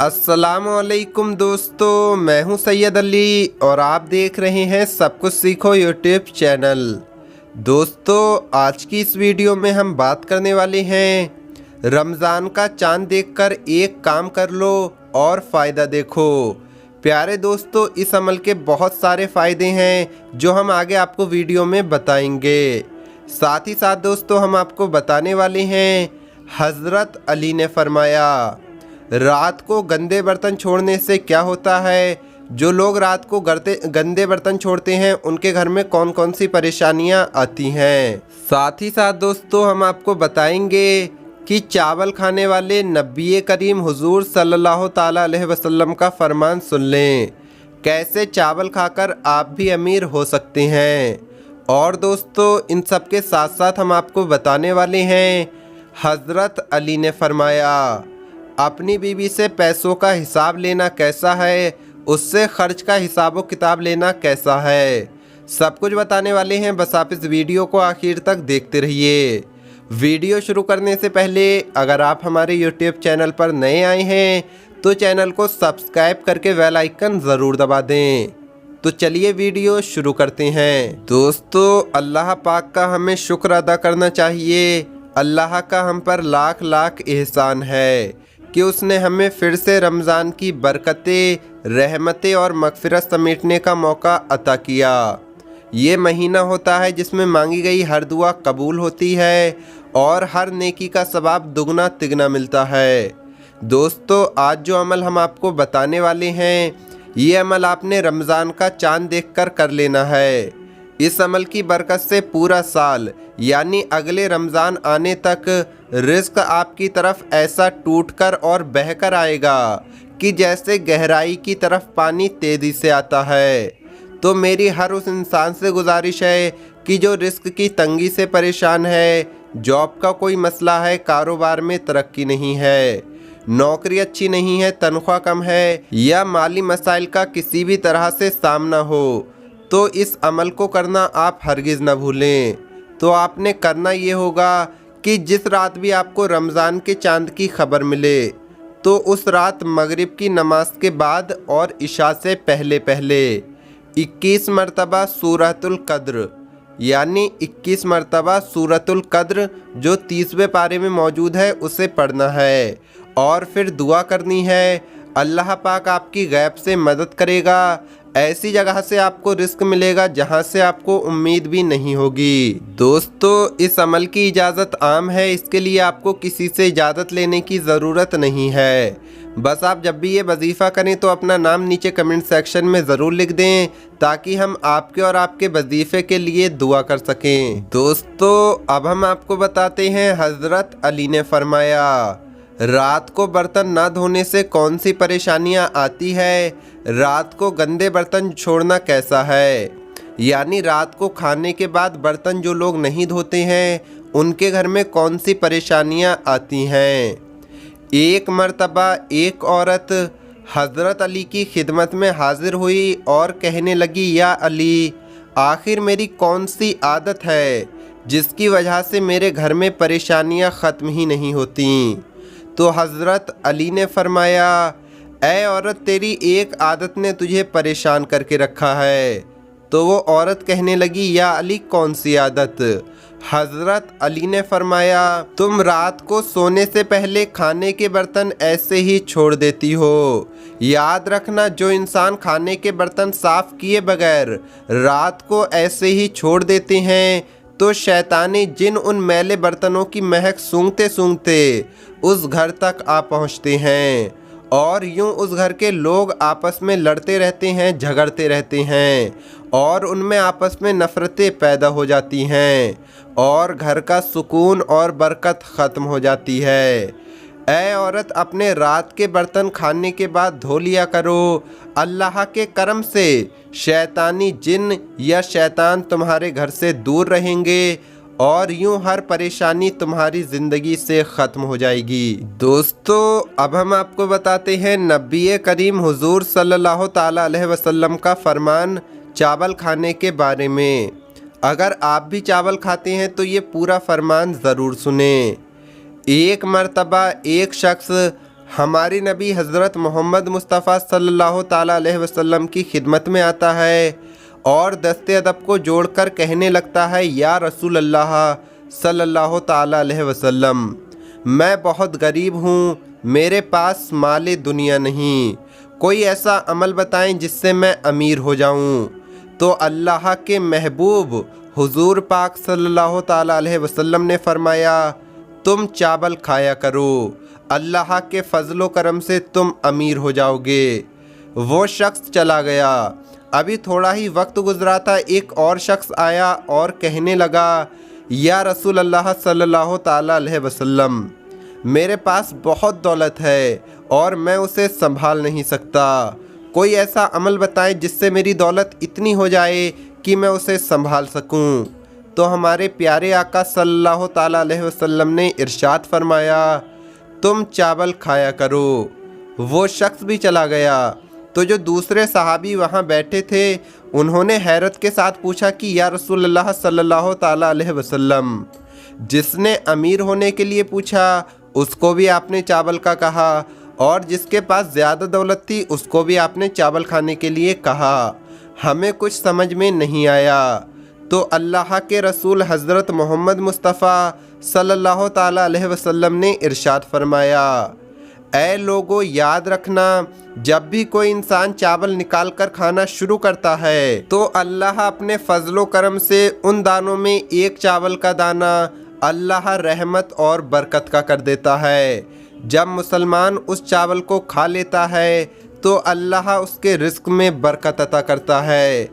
अस्सलामुअलैकुम दोस्तों, मैं हूं सैयद अली और आप देख रहे हैं सब कुछ सीखो यूट्यूब चैनल। दोस्तों, आज की इस वीडियो में हम बात करने वाले हैं रमज़ान का चांद देखकर एक काम कर लो और फ़ायदा देखो। प्यारे दोस्तों, इस अमल के बहुत सारे फ़ायदे हैं जो हम आगे आपको वीडियो में बताएंगे। साथ ही साथ दोस्तों, हम आपको बताने वाले हैं हज़रत अली ने फरमाया रात को गंदे बर्तन छोड़ने से क्या होता है। जो लोग रात को गंदे बर्तन छोड़ते हैं उनके घर में कौन कौन सी परेशानियां आती हैं। साथ ही साथ दोस्तों, हम आपको बताएंगे कि चावल खाने वाले नबी करीम हुजूर सल्लल्लाहु ताला अलैहि वसल्लम का फरमान सुन लें, कैसे चावल खाकर आप भी अमीर हो सकते हैं। और दोस्तों, इन सब के साथ साथ हम आपको बताने वाले हैं हज़रत अली ने फरमाया अपनी बीवी से पैसों का हिसाब लेना कैसा है, उससे खर्च का हिसाब किताब लेना कैसा है। सब कुछ बताने वाले हैं, बस आप इस वीडियो को आखिर तक देखते रहिए। वीडियो शुरू करने से पहले अगर आप हमारे यूट्यूब चैनल पर नए आए हैं तो चैनल को सब्सक्राइब करके बेल आइकन ज़रूर दबा दें। तो चलिए वीडियो शुरू करते हैं। दोस्तों, अल्लाह पाक का हमें शुक्र अदा करना चाहिए। अल्लाह का हम पर लाख लाख एहसान है कि उसने हमें फिर से रमज़ान की बरकतें, रहमतें और मग़फ़िरत समेटने का मौका अता किया। ये महीना होता है जिसमें मांगी गई हर दुआ कबूल होती है और हर नेकी का सवाब दुगना तिगना मिलता है। दोस्तों, आज जो अमल हम आपको बताने वाले हैं, ये अमल आपने रमज़ान का चांद देखकर कर लेना है। इस अमल की बरकत से पूरा साल यानी अगले रमज़ान आने तक रिज़्क आपकी तरफ ऐसा टूटकर और बहकर आएगा कि जैसे गहराई की तरफ पानी तेज़ी से आता है। तो मेरी हर उस इंसान से गुजारिश है कि जो रिस्क की तंगी से परेशान है, जॉब का कोई मसला है, कारोबार में तरक्की नहीं है, नौकरी अच्छी नहीं है, तनख्वाह कम है या माली मसाइल का किसी भी तरह से सामना हो, तो इस अमल को करना आप हरगिज़ न भूलें। तो आपने करना ये होगा कि जिस रात भी आपको रमज़ान के चांद की खबर मिले तो उस रात मगरिब की नमाज के बाद और इशा से पहले पहले 21 मरतबा सूरतुल कद्र यानी 21 मरतबा सूरतुल कद्र जो 30वें पारे में मौजूद है उसे पढ़ना है और फिर दुआ करनी है। अल्लाह पाक आपकी गैब से मदद करेगा, ऐसी जगह से आपको रिस्क मिलेगा जहां से आपको उम्मीद भी नहीं होगी। दोस्तों, इस अमल की इजाज़त आम है, इसके लिए आपको किसी से इजाज़त लेने की ज़रूरत नहीं है। बस आप जब भी ये वजीफ़ा करें तो अपना नाम नीचे कमेंट सेक्शन में ज़रूर लिख दें ताकि हम आपके और आपके वजीफ़े के लिए दुआ कर सकें। दोस्तों, अब हम आपको बताते हैं हज़रत अली ने फरमाया रात को बर्तन ना धोने से कौन सी परेशानियां आती है, रात को गंदे बर्तन छोड़ना कैसा है। यानी रात को खाने के बाद बर्तन जो लोग नहीं धोते हैं उनके घर में कौन सी परेशानियां आती हैं। एक मर्तबा एक औरत हज़रत अली की खिदमत में हाजिर हुई और कहने लगी, या अली, आखिर मेरी कौन सी आदत है जिसकी वजह से मेरे घर में परेशानियां ख़त्म ही नहीं होती। तो हज़रत अली ने फरमाया, ऐ औरत, तेरी एक आदत ने तुझे परेशान करके रखा है। तो वो औरत कहने लगी, या अली, कौन सी आदत। हज़रत अली ने फरमाया, तुम रात को सोने से पहले खाने के बर्तन ऐसे ही छोड़ देती हो। याद रखना, जो इंसान खाने के बर्तन साफ़ किए बगैर रात को ऐसे ही छोड़ देते हैं तो शैतानी जिन उन मैले बर्तनों की महक सूंघते सूंघते उस घर तक आ पहुंचते हैं और यूं उस घर के लोग आपस में लड़ते रहते हैं, झगड़ते रहते हैं और उनमें आपस में नफ़रतें पैदा हो जाती हैं और घर का सुकून और बरकत ख़त्म हो जाती है। ऐ औरत, अपने रात के बर्तन खाने के बाद धो लिया करो। अल्लाह के करम से शैतानी जिन या शैतान तुम्हारे घर से दूर रहेंगे और यूं हर परेशानी तुम्हारी ज़िंदगी से ख़त्म हो जाएगी। दोस्तों, अब हम आपको बताते हैं नबी करीम हुजूर सल्लल्लाहु ताला अलैहि वसल्लम का फरमान चावल खाने के बारे में। अगर आप भी चावल खाते हैं तो ये पूरा फरमान ज़रूर सुने। एक मर्तबा एक शख्स हमारी नबी हज़रत मोहम्मद मुस्तफ़ा सल्लल्लाहु ताला अलैहि वसल्लम की खिदमत में आता है और दस्ते अदब को जोड़कर कहने लगता है, या रसूल अल्लाह सल्लल्लाहु ताला अलैहि वसल्लम, मैं बहुत गरीब हूँ, मेरे पास माले दुनिया नहीं, कोई ऐसा अमल बताएं जिससे मैं अमीर हो जाऊँ। तो अल्लाह के महबूब हुजूर पाक सल्लल्लाहु ताला अलैहि वसल्लम ने फरमाया, तुम चावल खाया करो, अल्लाह के फजलो करम से तुम अमीर हो जाओगे। वो शख्स चला गया। अभी थोड़ा ही वक्त गुजरा था, एक और शख्स आया और कहने लगा, या रसूल अल्लाह सल्लल्लाहु ताला अलैहि वसल्लम, मेरे पास बहुत दौलत है और मैं उसे संभाल नहीं सकता, कोई ऐसा अमल बताएं जिससे मेरी दौलत इतनी हो जाए कि मैं उसे संभाल सकूं। तो हमारे प्यारे आका सल्लल्लाहु ताला अलैहि वसल्लम ने इरशाद फरमाया, तुम चावल खाया करो। वो शख्स भी चला गया। तो जो दूसरे सहाबी वहाँ बैठे थे, उन्होंने हैरत के साथ पूछा कि या रसूल अल्लाह सल्लल्लाहु ताला अलैहि वसल्लम, जिसने अमीर होने के लिए पूछा उसको भी आपने चावल का कहा और जिसके पास ज़्यादा दौलत थी उसको भी आपने चावल खाने के लिए कहा, हमें कुछ समझ में नहीं आया। तो अल्लाह के रसूल हज़रत मोहम्मद मुस्तफ़ा सल्लल्लाहु ताला अलैहि वसल्लम ने इरशाद फरमाया, ऐ लोगों, याद रखना, जब भी कोई इंसान चावल निकाल कर खाना शुरू करता है तो अल्लाह अपने फजलो करम से उन दानों में एक चावल का दाना अल्लाह रहमत और बरकत का कर देता है। जब मुसलमान उस चावल को खा लेता है तो अल्लाह उसके रिस्क में बरकत अता करता है।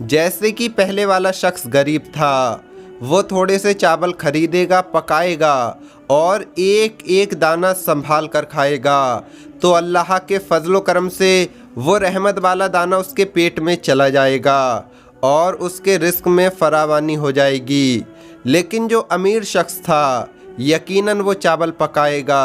जैसे कि पहले वाला शख्स गरीब था, वो थोड़े से चावल खरीदेगा, पकाएगा और एक एक दाना संभाल कर खाएगा, तो अल्लाह के फजलो करम से वो रहमत वाला दाना उसके पेट में चला जाएगा और उसके रिस्क में फरावानी हो जाएगी। लेकिन जो अमीर शख्स था, यकीनन वो चावल पकाएगा,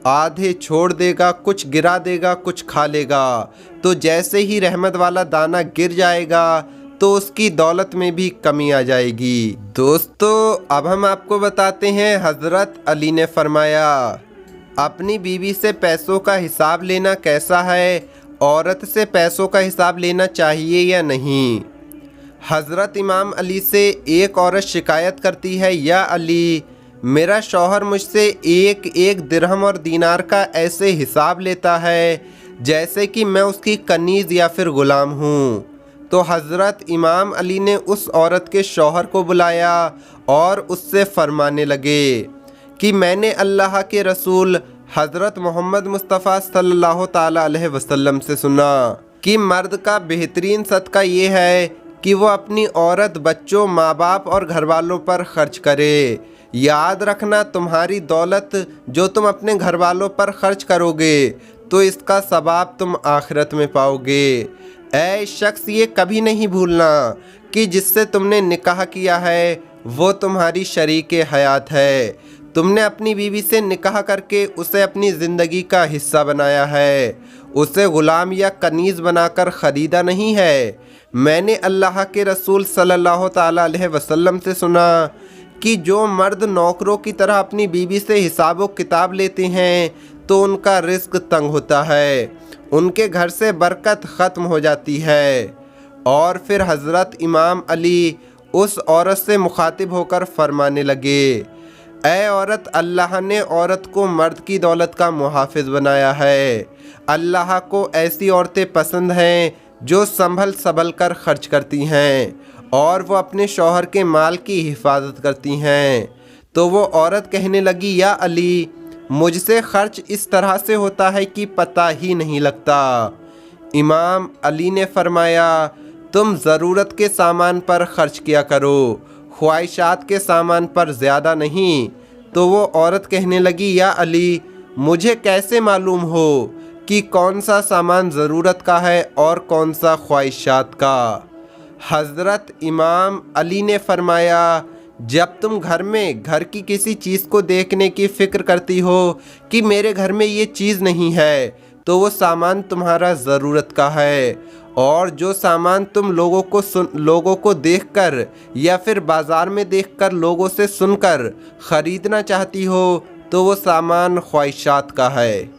आधे छोड़ देगा, कुछ गिरा देगा, कुछ खा लेगा, तो जैसे ही रहमत वाला दाना गिर जाएगा तो उसकी दौलत में भी कमी आ जाएगी। दोस्तों, अब हम आपको बताते हैं, हज़रत अली ने फरमाया, अपनी बीवी से पैसों का हिसाब लेना कैसा है, औरत से पैसों का हिसाब लेना चाहिए या नहीं। हज़रत इमाम अली से एक औरत शिकायत करती है, या अली, मेरा शौहर मुझसे एक एक दिरहम और दीनार का ऐसे हिसाब लेता है जैसे कि मैं उसकी कनीज़ या फिर ग़ुलाम हूँ। तो हज़रत इमाम अली ने उस औरत के शौहर को बुलाया और उससे फरमाने लगे कि मैंने अल्लाह के रसूल हज़रत मोहम्मद मुस्तफ़ा सल्लल्लाहु ताला अलैहि वसल्लम से सुना कि मर्द का बेहतरीन सदका ये है कि वो अपनी औरत, बच्चों, माँ बाप और घर वालों पर खर्च करे। याद रखना, तुम्हारी दौलत जो तुम अपने घर वालों पर खर्च करोगे तो इसका सवाब तुम आखिरत में पाओगे। ऐ शख्स, ये कभी नहीं भूलना कि जिससे तुमने निकाह किया है वो तुम्हारी शरीके हयात है। तुमने अपनी बीवी से निकाह करके उसे अपनी ज़िंदगी का हिस्सा बनाया है, उसे ग़ुलाम या कनीज़ बनाकर ख़रीदा नहीं है। मैंने अल्लाह के रसूल सल्लल्लाहु ताला अलैहि वसल्लम से सुना कि जो मर्द नौकरों की तरह अपनी बीवी से हिसाब व किताब लेते हैं तो उनका रिस्क तंग होता है, उनके घर से बरकत ख़त्म हो जाती है। और फिर हज़रत इमाम अली उस औरत से मुखातिब होकर फरमाने लगे, ऐ औरत, अल्लाह ने औरत को मर्द की दौलत का मुहाफ़िज़ बनाया है। अल्लाह को ऐसी औरतें पसंद हैं जो संभल संभल कर खर्च करती हैं और वो अपने शौहर के माल की हिफाजत करती हैं। तो वो औरत कहने लगी, या अली, मुझसे खर्च इस तरह से होता है कि पता ही नहीं लगता। इमाम अली ने फरमाया, तुम ज़रूरत के सामान पर खर्च किया करो, ख्वाहिशात के सामान पर ज़्यादा नहीं। तो वो औरत कहने लगी, या अली, मुझे कैसे मालूम हो कि कौन सा सामान ज़रूरत का है और कौन सा ख्वाहिशात का। हज़रत इमाम अली ने फरमाया, जब तुम घर की किसी चीज़ को देखने की फ़िक्र करती हो कि मेरे घर में ये चीज़ नहीं है, तो वो सामान तुम्हारा ज़रूरत का है। और जो सामान तुम लोगों को देखकर या फिर बाज़ार में देखकर लोगों से सुनकर ख़रीदना चाहती हो तो वो सामान ख्वाहिशात का है।